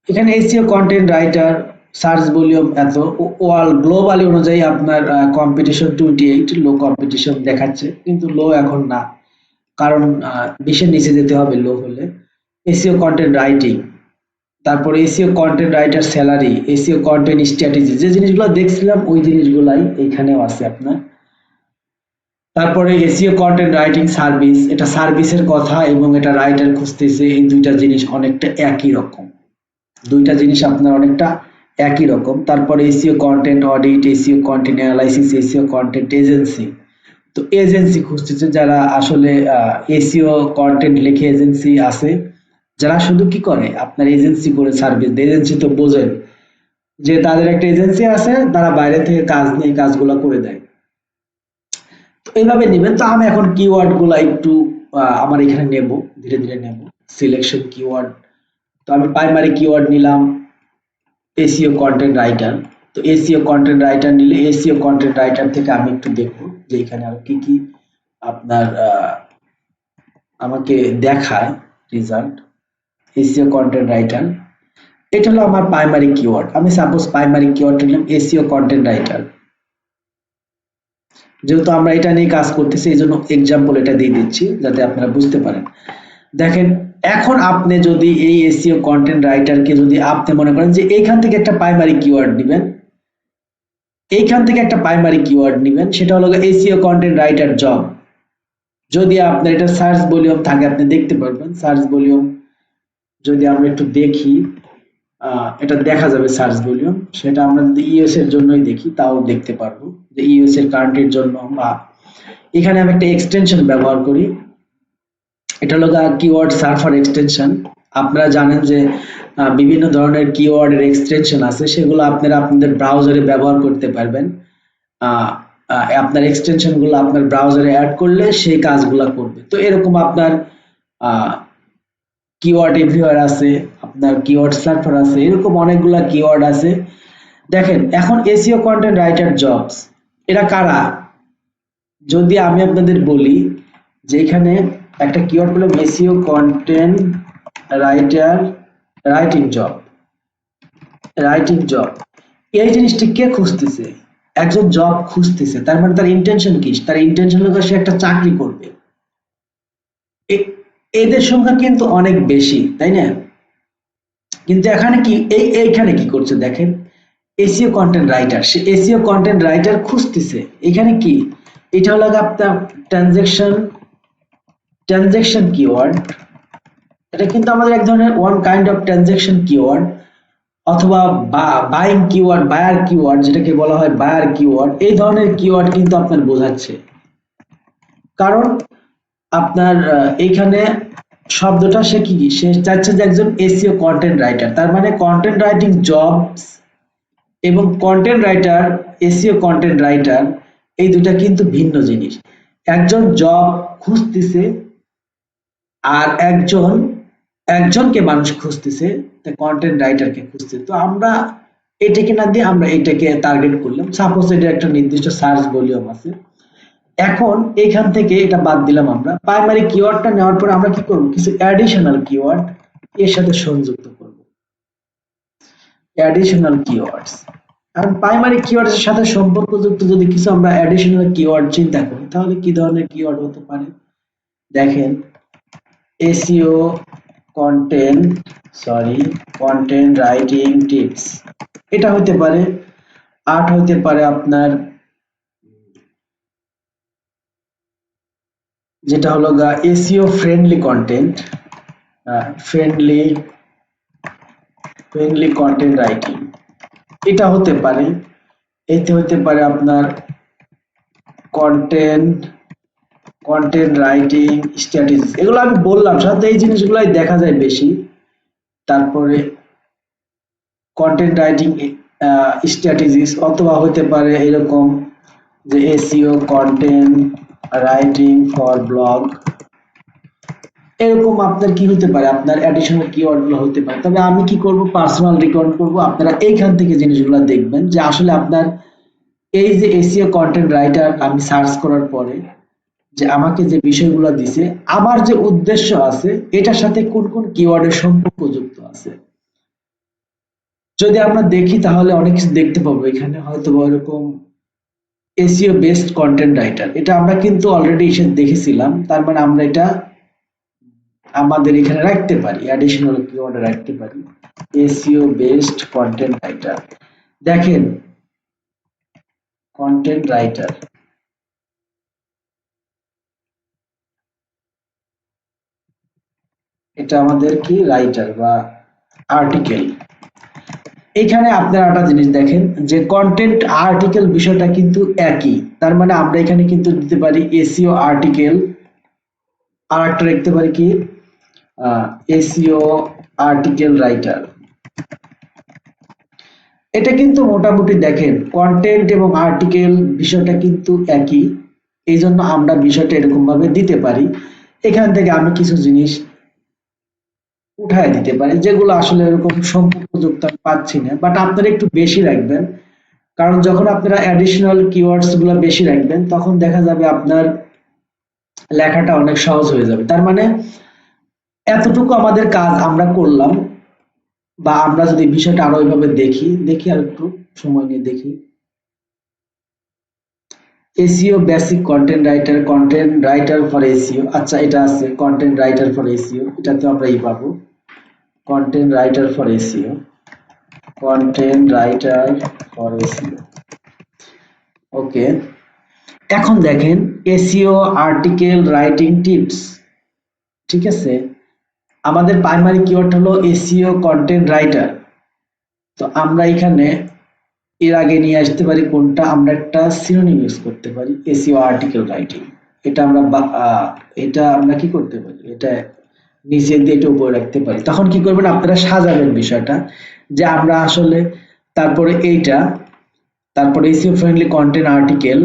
এখানে SEO content writer search volume এত, ওয়ার্ল্ড গ্লোবালি অনুযায়ী আপনার কম্পিটিশন 28, লো কম্পিটিশন দেখাচ্ছে, কিন্তু লো এখন না, কারণ 20-এর নিচে যেতে হবে লো হলে। এসইও কন্টেন্ট রাইটিং, তারপরে SEO content writer salary, SEO content strategy, যে জিনিসগুলো দেখছিলাম ওই জিনিসগুলাই এইখানেও আছে আপনার। তারপরে এসইও কন্টেন্ট রাইটিং সার্ভিস, এটা সার্ভিসের কথা এবং এটা রাইটার খুঁজতেছে, এই দুইটা জিনিস অনেকটা একই রকম, দুইটা জিনিস আপনার অনেকটা একই রকম। তারপরে SEO content audit, SEO content analysis, SEO content agency. তো এজেন্সি খুঁজতেছে যারা আসলে এসইও কন্টেন্ট লিখে, এজেন্সি আছে যারা শুধু কি করে আপনার এজেন্সি করে সার্ভিস দেয়। এজেন্সি তো বোঝেন যে তাদের একটা এজেন্সি আছে, তারা বাইরে থেকে কাজ নিয়ে কাজগুলো করে দেয়। তো এইভাবে নেবেন। তো আমি এখন কিওয়ার্ড গুলা একটু আমার এখানে নেব, ধীরে ধীরে নেব। সিলেকশন কিওয়ার্ড, তো আমি প্রাইমারি কিওয়ার্ড নিলাম এসইও কন্টেন্ট রাইটার। তো এসইও কন্টেন্ট রাইটার নিলে এসইও কন্টেন্ট রাইটার থেকে আমি একটু দেখবো যে এখানে আর কি কি আপনার আমাকে দেখায় রেজাল্ট। এসইও কন্টেন্ট রাইটার, এটা হলো আমার প্রাইমারি কিওয়ার্ড। আমি সাপোজ প্রাইমারি কিওয়ার্ড নিলাম এসইও কন্টেন্ট রাইটার, যেহেতু আমরা এটা নিয়ে কাজ করতেছি এই জন্য এক্সাম্পল এটা দিয়ে দিচ্ছি যাতে আপনারা বুঝতে পারেন। দেখেন, এখন আপনি যদি এই এসইও কন্টেন্ট রাইটারকে যদি আপনি মনে করেন যে এইখান থেকে একটা প্রাইমারি কিওয়ার্ড দিবেন, এইখান থেকে একটা প্রাইমারি কিওয়ার্ড নেবেন, সেটা হলো এসইও কন্টেন্ট রাইটার জব। যদি আপনার এটা সার্চ ভলিউম থাকে আপনি দেখতে পারবেন, সার্চ ভলিউম যদি আমরা একটু দেখি, এটা দেখা যাবে সার্চ ভলিউম। সেটা আমরা যদি ইউএস এর জন্যই দেখি তাও দেখতে পারবো যে ইউএস এর কান্ট্রির জন্য, বা এখানে আমি একটা এক্সটেনশন ব্যবহার করি, এটা হলো কিওয়ার্ড সার্ফার এক্সটেনশন। আপনারা জানেন যে বিভিন্ন ধরনের কিওয়ার্ডের এক্সটেনশন আছে, সেগুলো আপনারা আপনাদের ব্রাউজারে ব্যবহার করতে পারবেন। আপনার এক্সটেনশন গুলো আপনার ব্রাউজারে অ্যাড করলে সেই কাজগুলো করবে। তো এরকম আপনার কিওয়ার্ড এভরিওয়্যার আছে, আপনার কিওয়ার্ড সার্ফার আছে, এরকম অনেকগুলা কিওয়ার্ড আছে। দেখেন, এখন এসইও কন্টেন্ট রাইটার জবস, এরা কারা? যদি আমি আপনাদের বলি যে এখানে একটা কিওয়ার্ড পেলাম SEO content writer writing job, writing job, এই জিনিসটা কে খুঁজতেছে? একজন জব খুঁজতেছে, তার মানে তার ইন্টেনশন কি? তার ইন্টেনশন হলো সে একটা চাকরি করবে। এদের সংখ্যা কিন্তু অনেক বেশি, তাই না? কিন্তু এখানে কি, এইখানে কি করছে দেখেন, এসইও কন্টেন্ট রাইটার, সে এসইও কন্টেন্ট রাইটার খুঁজতেছে। এখানে কি, এটা হলো আপনার ট্রানজেকশন, ট্রানজেকশন কিওয়ার্ড। এটা কিন্তু আমাদের এক ধরনের one kind of transaction keyword, অথবা বাইং কিওয়ার্ড, বায়ার কিওয়ার্ড, যেটাকে বলা হয় বায়ার কিওয়ার্ড। এই ধরনের কিওয়ার্ড কিন্তু আপনার বোঝাচ্ছে, কারণ আপনার এইখানে শব্দটা সে কি, সে চাচ্ছে যে একজন এসইও কন্টেন্ট রাইটার, তার মানে কন্টেন্ট রাইটিং জবস এবং content writer, SEO content writer, এই দুটা কিন্তু ভিন্ন জিনিস। একজন জব খুঁজতেছে আর একজনকে মানুষ খুঁজতেছে, কন্টেন্ট রাইটারকে খুঁজছে। তো আমরা এটাকে না দিয়ে আমরা এটাকে টার্গেট করলাম। সাপোজ এটা একটা নির্দিষ্ট সার্চ ভলিউম আছে, এখন এখান থেকে এটা বাদ দিলাম, আমরা প্রাইমারি কিওয়ার্ডটা নেওয়ার পর আমরা কি করব, কিছু অ্যাডিশনাল কিওয়ার্ড এর সাথে সংযুক্ত করব। অ্যাডিশনাল কিওয়ার্ডস, আর প্রাইমারি কিওয়ার্ডের সাথে সম্পর্কযুক্ত যদি কিছু আমরা অ্যাডিশনাল কিওয়ার্ড চিন্তা করি, তাহলে কি ধরনের কিওয়ার্ড হতে পারে? দেখেন, SEO content, content writing tips, এটা হতে পারে। আর্ট হতে পারে আপনার যেটা হলো গা SEO friendly content, friendly friendly content writing, এটা হতে পারে। এতে হতে পারে আপনার কন্টেন্ট কন্টেন্ট রাইটিং স্ট্র্যাটেজিস, এগুলো আমি বললাম সাথে এই জিনিসগুলাই দেখা যায় বেশি। তারপরে কন্টেন্ট রাইটিং স্ট্র্যাটেজিস, অথবা হতে পারে এরকম যে SEO content writing for blog, এরকম আপনার কি হতে পারে, আপনার অ্যাডিশনাল কিওয়ার্ড গুলো হতে পারে। তবে আমি কি করব, পার্সোনাল রেকর্ড করব, আপনারা এইখান থেকে জিনিসগুলো দেখবেন যে আসলে আপনার এই যে এসইও কন্টেন্ট রাইটার আমি সার্চ করার পরে যে আমাকে যে বিষয়গুলো দিছে, আমার যে উদ্দেশ্য আছে এটার সাথে কোন কোন কিওয়ার্ডের সম্পর্ক যুক্ত আছে। যদি আমরা দেখি তাহলে অনেক কিছু দেখতে পাবো এখানে, হয়তো এরকম এসইও বেসড কন্টেন্ট রাইটার, এটা আমরা কিন্তু অলরেডি এসে দেখেছিলাম, তার মানে আমরা এটা আমাদের এখানে রাখতে পারি, অ্যাডিশনাল কিওয়ার্ডে রাখতে পারি এসইও বেসড কন্টেন্ট রাইটার। দেখেন, কন্টেন্ট রাইটার, এটা আমাদের কি রাইটার বা আর্টিকেল। এখানে আপনারা একটা জিনিস দেখেন যে কন্টেন্ট আর্টিকেল বিষয়টা কিন্তু একই, তার মানে আমরা এখানে কিন্তু দিতে পারি এসইও আর্টিকেল, আর একটা লিখতে পারি কি এসইও আর্টিকেল রাইটার। এটা কিন্তু মোটামুটি দেখেন কন্টেন্ট এবং আর্টিকেল বিষয়টা কিন্তু একই, এই জন্য আমরা বিষয়টা এরকম ভাবে দিতে পারি। এখান থেকে আমি কিছু জিনিস উঠায় দিতে পারি যেগুলো আসলে এরকম সম্পর্কযুক্ত আমি পাচ্ছি না, বাট আপনারা একটু বেশি রাখবেন, কারণ যখন আপনারা অ্যাডিশনাল কিওয়ার্ডস গুলো বেশি রাখবেন তখন দেখা যাবে আপনার লেখাটা অনেক সহজ হয়ে যাবে। তার মানে এতটুকু আমাদের কাজ আমরা করলাম, বা আমরা যদি বিষয়টা আরো ওইভাবে দেখি দেখি আর একটু সময় নিয়ে দেখি। SEO basic content writer for SEO, আচ্ছা এটা আছে কন্টেন্ট রাইটার ফর এসইও, এটাতে আমরা এই পাবো content writer for SEO, content writer for SEO. Okay, এখন দেখেন এসইও আর্টিকেল রাইটিং টিপস, ঠিক আছে, আমাদের প্রাইমারি কিওয়ার্ড হলো এসইও কন্টেন্ট রাইটার। তো আমরা এখানে এর আগে নিয়ে আসতে পারি কোনটা, আমরা একটা সিনোনিম ইউজ করতে পারি এসইও আর্টিকেল রাইটিং। এটা আমরা এটা আমরা কি করতে পারি, এটা নিচে দিয়ে এটা উপরে রাখতে পারি। তখন কি করবেন আপনারা, সাজাবেন বিষয়টা যে আমরা আসলে, তারপরে এইটা, তারপরে SEO friendly content article,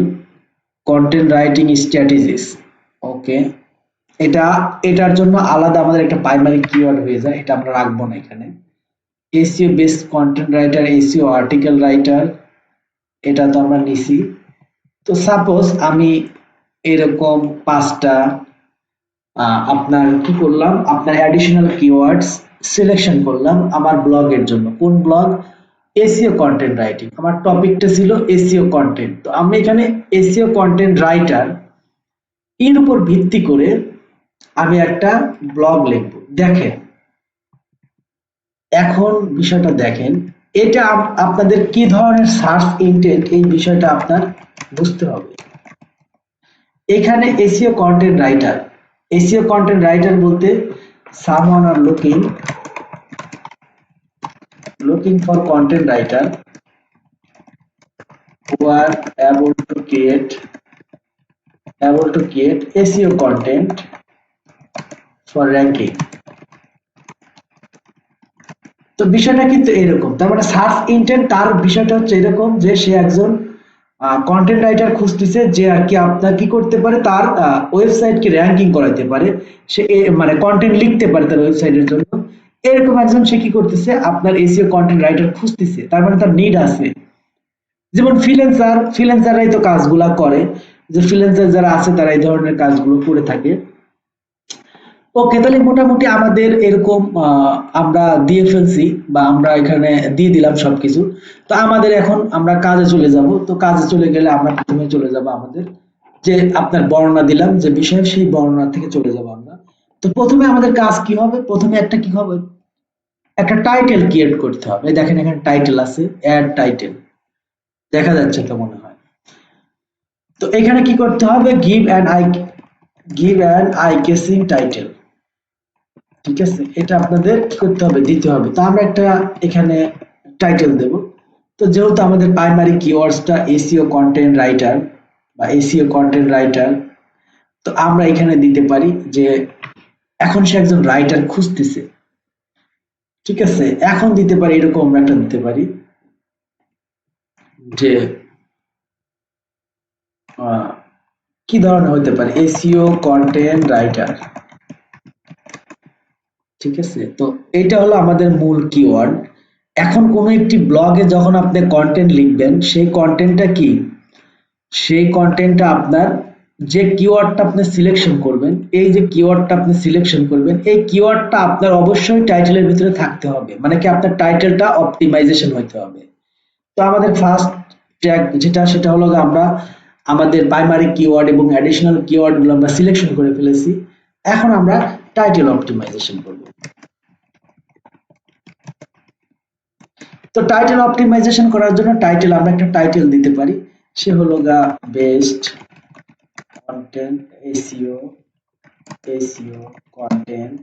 content writing strategies. Okay, এটা এটার জন্য আলাদা আমাদের একটা প্রাইমারি কিওয়ার্ড হয়ে যায়, এটা আমরা রাখবো না এখানে। SEO based content writer, SEO article writer, এটা তো আমরা নিছি। তো সাপোজ আমি এরকম পাঁচটা আপনার কি করলাম, আপনার অ্যাডিশনাল কিওয়ার্ডস সিলেকশন করলাম আমার ব্লগের জন্য। কোন ব্লগ? এসইও কন্টেন্ট রাইটিং, আমার টপিকটা ছিল এসইও কন্টেন্ট। তো আমি এখানে এসইও কন্টেন্ট রাইটার এর উপর ভিত্তি করে আমি একটা ব্লগ লিখবো। দেখেন, এখন বিষয়টা দেখেন, এটা আপনাদের কি ধরনের সার্চ ইন্টেন্ট এই বিষয়টা আপনার বুঝতে হবে। এখানে SEO content writer, SEO content writer বলতে someone are looking for content writer who are able to create SEO content for ranking। তো বিষয়টা কিন্তু এরকম, তার মানে সার্চ ইন্টেন্ট তার বিষয়টা হচ্ছে এরকম যে সে একজন কন্টেন্ট রাইটার খুঁজতেছে যে আর কি আপনার কি করতে পারে, তার ওয়েবসাইটকে র্যাঙ্কিং করাইতে পারে, সে মানে কন্টেন্ট লিখতে পারে তার ওয়েবসাইটের জন্য। এরকম একজন সে কি করতেছে, আপনার এসইও কন্টেন্ট রাইটার খুঁজতেছে, তার মানে তার নিড আছে। যেমন ফ্রিল্যান্সাররাই তো কাজগুলা করে, যে ফ্রিল্যান্সার যারা আছে তারা এই ধরনের কাজগুলো করে থাকে। ওকে, তাহলে মোটামুটি আমাদের এরকম আমরা দিয়ে ফেলছি বা আমরা এখানে দিয়ে দিলাম সবকিছু। তো আমাদের এখন আমরা কাজে চলে যাব। তো কাজে চলে গেলে আমরা প্রথমে চলে যাব আমাদের যে আপনার বর্ণনা দিলাম যে বিষয়, সেই বর্ণনা থেকে চলে যাব আমরা। তো প্রথমে আমাদের কাজ কি হবে? প্রথমে একটা কি হবে, একটা টাইটেল ক্রিয়েট করতে হবে। দেখেন এখানে টাইটেল আছে, অ্যাড টাইটেল, দেখা যাচ্ছে তো মনে হয়। তো এখানে কি করতে হবে, give an I casing title. ঠিক আছে, এটা আপনাদের কি করতে হবে, দিতে হবে। তো আমরা একটা এখানে টাইটেল দেব। তো যেহেতু আমাদের প্রাইমারি কিওয়ার্ডসটা এসইও কন্টেন্ট রাইটার বা এসইও কন্টেন্ট রাইটার, তো আমরা এখানে দিতে পারি যে এখন সে একজন রাইটার খুঁজতেছে। ঠিক আছে, এখন দিতে পারি এরকম আমরা একটা দিতে পারি যে কি ধরনের হতে পারে, এসইও কন্টেন্ট রাইটার। ঠিক আছে, তো এইটা হলো আমাদের মূল কিওয়ার্ড। এখন কোনো একটি ব্লগে যখন আপনি কন্টেন্ট লিখবেন, সেই কন্টেন্টটা কি, সেই কন্টেন্টটা আপনার যে কিওয়ার্ডটা আপনি সিলেকশন করবেন, এই যে কিওয়ার্ডটা আপনি সিলেকশন করবেন, এই কিওয়ার্ডটা আপনার অবশ্যই টাইটেলের ভিতরে থাকতে হবে। মানে কি, আপনার টাইটেলটা অপটিমাইজেশন হতে হবে। তো আমাদের ফার্স্ট ট্যাগ যেটা, সেটা হলো যে আমরা আমাদের প্রাইমারি কিওয়ার্ড এবং অ্যাডিশনাল কিওয়ার্ড গুলো আমরা সিলেকশন করে ফেলেছি। এখন আমরা টাইটেল অপটিমাইজেশন করব। তো টাইটেল অপটিমাইজেশন করার জন্য টাইটেল আমরা একটা টাইটেল দিতে পারি, সে হলো গা best content SEO content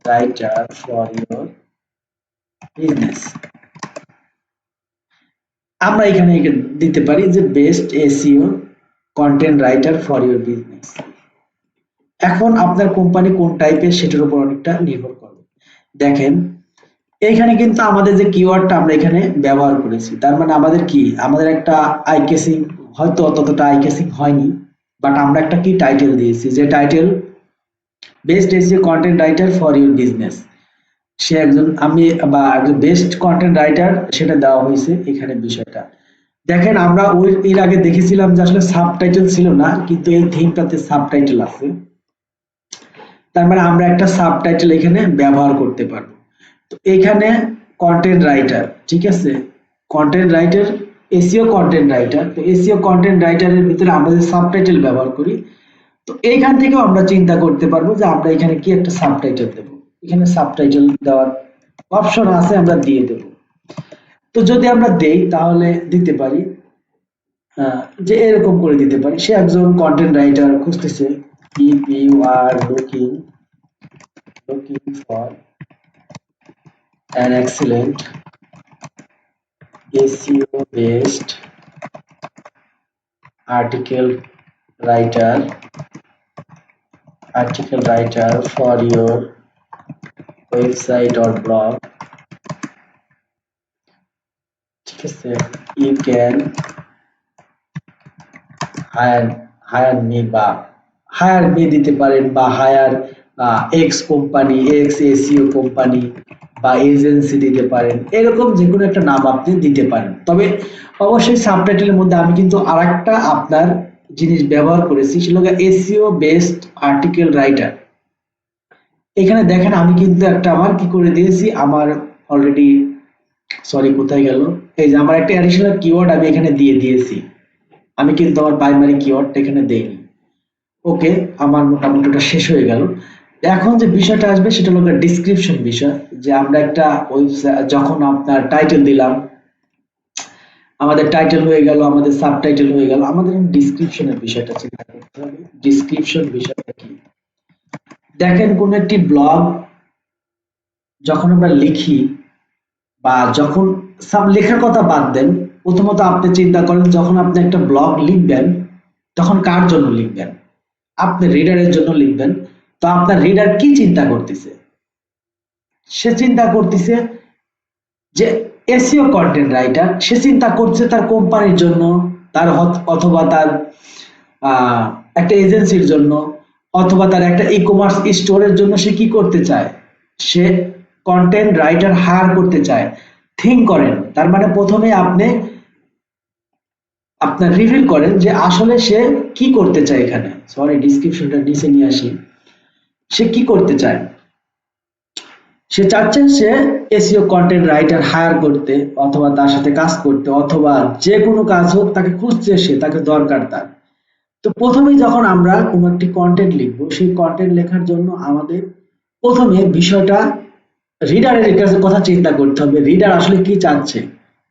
writer for your business. আমরা এখানে দিতে পারি যে best SEO content writer for your business. এখন আপনার কোম্পানি কোন টাইপের সেটার উপর অনেকটা নির্ভর করবে। দেখেন এইখানে কিন্তু আমাদের যে কিওয়ার্ডটা আমরা এখানে ব্যবহার করেছি, তার মানে আমাদের কি, আমাদের একটা আই কেসিং, হয়তো ততটা আই কেসিং হয়নি, বাট আমরা একটা কি টাইটেল দিয়েছি, যে title best SEO content writer for your business. সে একজন, আমি বা একজন বেস্ট কন্টেন্ট রাইটার, সেটা দেওয়া হয়েছে এখানে বিষয়টা। দেখেন আমরা ওই এর আগে দেখেছিলাম যে আসলে সাবটাইটেল ছিল না, কিন্তু এই থিমটাতে সাবটাইটেল আছে। তার মানে আমরা একটা সাবটাইটেল এখানে ব্যবহার করতে পারবো। তো এখানে কন্টেন্ট রাইটার, ঠিক আছে, content writer, SEO content writer. তো এসইও কন্টেন্ট রাইটারের ভিতরে আমরা যে সাবটাইটেল ব্যবহার করি, তো এইখান থেকেও আমরা চিন্তা করতে পারবো যে আমরা এখানে কি একটা সাবটাইটেল দেব। এখানে সাবটাইটেল দেওয়ার অপশন আছে, আমরা দিয়ে দেব। তো যদি আমরা দেই তাহলে দিতে পারি যে এরকম করে দিতে পারি, সে একজন কন্টেন্ট রাইটার খুঁজতেছে, if you are looking for an excellent SEO based article writer for your website or blog, ঠিক আছে, you can হায়ার মি দিতে পারেন, বা hire X company, X SEO company বা এজেন্সি দিতে পারেন, এরকম যে কোনো একটা নাম আপনি দিতে পারেন। তবে অবশ্যই সাবটাইটেলের মধ্যে আমি কিন্তু আরেকটা আপনার জিনিস ব্যবহার করেছি, সেটা হলো এসইও বেসড আর্টিকেল রাইটার। এখানে দেখেন আমি কিন্তু একটা আমার কি করে দিয়েছি, আমার অলরেডি, সরি কোথায় গেল, এই যে আমার একটা অ্যাডিশনাল কিওয়ার্ড আমি এখানে দিয়ে দিয়েছি। আমি কিন্তু আমার প্রাইমারি কিওয়ার্ডটা এখানে দেইনি। ওকে, আমার মোটামুটি ওটা শেষ হয়ে গেল। এখন যে বিষয়টা আসবে সেটা হলো ডিসক্রিপশন বিষয়, যে আমরা একটা ওয়েবসাইট যখন আপনার টাইটেল দিলাম, আমাদের টাইটেল হয়ে গেল, আমাদের সাবটাইটেল হয়ে গেল, আমাদের ডিসক্রিপশনের বিষয়টা চিন্তা করতে হবে। ডিসক্রিপশন বিষয়টা কি, দেখেন কোন একটি ব্লগ যখন আমরা লিখি, বা যখন সব লেখার কথা বাদ দেন, প্রথমত আপনি চিন্তা করেন যখন আপনি একটা ব্লগ লিখবেন, তখন কার জন্য লিখবেন? আপনি রিডারের জন্য লিখবেন। তো আপনার রিডার কি চিন্তা করতেছে? সে চিন্তা করতেছে যে এসইও কন্টেন্ট রাইটার, সে চিন্তা করছে তার কোম্পানির জন্য, তার অথবা তার আহ, একটা এজেন্সির জন্য, অথবা তার একটা ই কমার্স স্টোরের জন্য সে কি করতে চায়, সে কন্টেন্ট রাইটার হায়ার করতে চায়। থিঙ্ক করেন, তার মানে প্রথমে আপনি আপনার রিভিল করেন যে আসলে সে কি করতে চায় এখানে। সরি, ডিসক্রিপশনটা নিচে নিয়ে আসি। সে কি করতে চায়? সে চাচ্ছেন সে এসইও কন্টেন্ট রাইটার হায়ার করতে, অথবা তার সাথে কাজ করতে, অথবা যে কোনো কাজ হোক তাকে খুঁজছে, সে তাকে দরকার তার। তো প্রথমেই যখন আমরা কোনো একটি কন্টেন্ট লিখবো, সেই কন্টেন্ট লেখার জন্য আমাদের প্রথমে বিষয়টা রিডারের কাছে কথা চিন্তা করতে হবে। রিডার আসলে কি চাচ্ছে?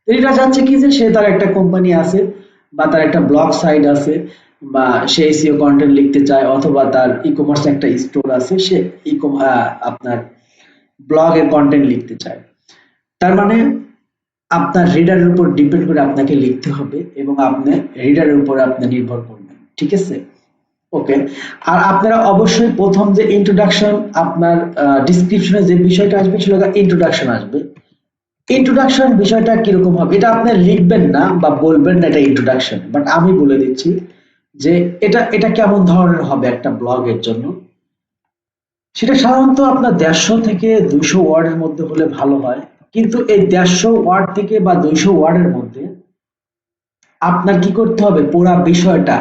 রিডার চাচ্ছে কি, যে সে তার একটা কোম্পানি আছে, বা তার একটা ব্লগ সাইট আছে, বা সে এসইও কন্টেন্ট লিখতে চায়, অথবা তার ই কমার্স একটা স্টোর আছে, সে ই আপনার ব্লগের কন্টেন্ট লিখতে চায়। তার মানে আপনার রিডারের উপর ডিপেন্ড করে আপনাকে লিখতে হবে, এবং আপনি রিডারের উপরে আপনি নির্ভর করবেন। ঠিক আছে? ওকে। আর আপনারা অবশ্যই প্রথম যে ইন্ট্রোডাকশন, আপনার ডিসক্রিপশনে যে বিষয়টা আসবে সেটা ইন্ট্রোডাকশন আসবে। ইন্ট্রোডাকশন বিষয়টা কিরকম হবে, এটা আপনি লিখবেন না বা বলবেন না এটা ইন্ট্রোডাকশন, বাট আমি বলে দিচ্ছি যে এটা কেমন ধরনের হবে একটা ব্লগের জন্য। সেটা সাধারণত আপনার 150 থেকে 200 ওয়ার্ডের মধ্যে হলে ভালো হয়। কিন্তু এই 150 ওয়ার্ড থেকে বা 200 ওয়ার্ডের মধ্যে আপনার কি করতে হবে, পুরা বিষয়টা,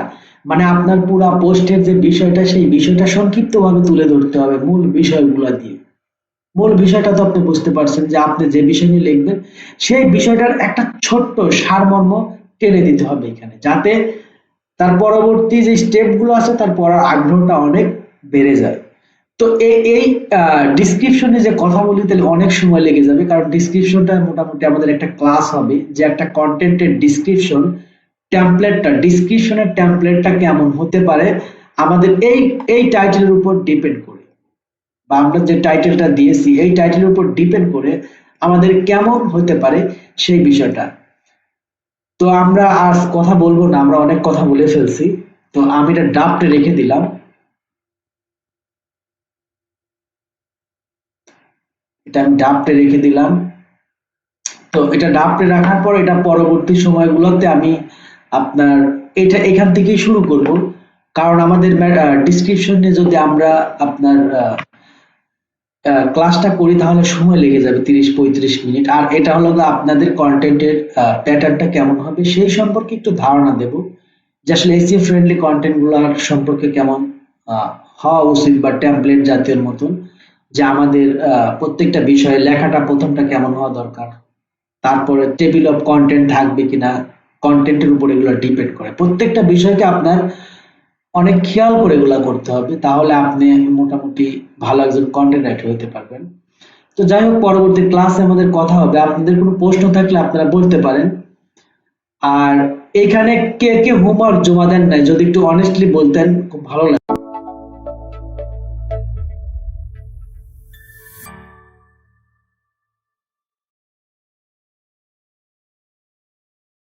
মানে আপনার পুরা পোস্টের যে বিষয়টা, সেই বিষয়টা সংক্ষিপ্তভাবে তুলে ধরতে হবে মূল বিষয়গুলো দিয়ে। মূল বিষয়টা তো আপনি বুঝতে পারছেন, যে আপনি যে বিষয় নিয়ে লিখবেন সেই বিষয়টার একটা ছোট্ট সারমর্ম টেনে দিতে হবে এখানে, যাতে তার পরবর্তী যে স্টেপ গুলো আছে তার পড়ার আগ্রহটা অনেক বেড়ে যায়। তো এই ডিসক্রিপশনে যে কথা বলি তাহলে অনেক সময় লেগে যাবে, কারণ ডিসক্রিপশনটা মোটামুটি আমাদের একটা ক্লাস হবে, যে একটা কন্টেন্টের ডিসক্রিপশন ডিসক্রিপশনের টেমপ্লেটটা কেমন হতে পারে আমাদের এই টাইটেলের উপর ডিপেন্ড করে, বা আমরা যে টাইটেলটা দিয়েছি এই টাইটেলের উপর ডিপেন্ড করে আমাদের কেমন হতে পারে সেই বিষয়টা। তো আমরা আজ কথা বলবো না, আমরা অনেক কথা বলে ফেলছি। তো আমি এটা ড্রাফটে রেখে দিলাম, এটা আমি ড্রাফটে রেখে দিলাম। তো এটা ড্রাফটে রাখার পর এটা পরবর্তী সময়গুলোতে আমি আপনার এটা এখান থেকেই শুরু করব, কারণ আমাদের ডিসক্রিপশনে যদি আমরা আপনার ক্লাসটা করি তাহলে সময় লেগে যাবে 30-35 মিনিট। আর এটা হলো যে আপনাদের কন্টেন্টের প্যাটার্নটা কেমন হবে সেই সম্পর্কে একটু ধারণা দেব, যে আসলে এসইও ফ্রেন্ডলি কন্টেন্ট গুলার সম্পর্কে কেমন আহ, হওয়া উচিত, বা টেমপ্লেট জাতীয় মতন, যে আমাদের প্রত্যেকটা বিষয়ে লেখাটা প্রথমটা কেমন হওয়া দরকার, তারপরে টেবিল অফ কন্টেন্ট থাকবে কিনা, কন্টেন্টের উপর এগুলো ডিপেন্ড করে। প্রত্যেকটা বিষয়কে আপনার অনেক খেয়াল করে এগুলা করতে হবে, তাহলে আপনি মোটামুটি ভালো একজন কন্টেন্ট রাইটার হতে পারবেন। তো যাই হোক, পরবর্তী ক্লাসে আমাদের কথা হবে। আপনাদের কোনো প্রশ্ন থাকলে আপনারা বলতে পারেন। আর এখানে কে কে হোমওয়ার্ক জমা দেন নাই, যদি একটু অনেস্টলি বলতেন খুব ভালো লাগতো।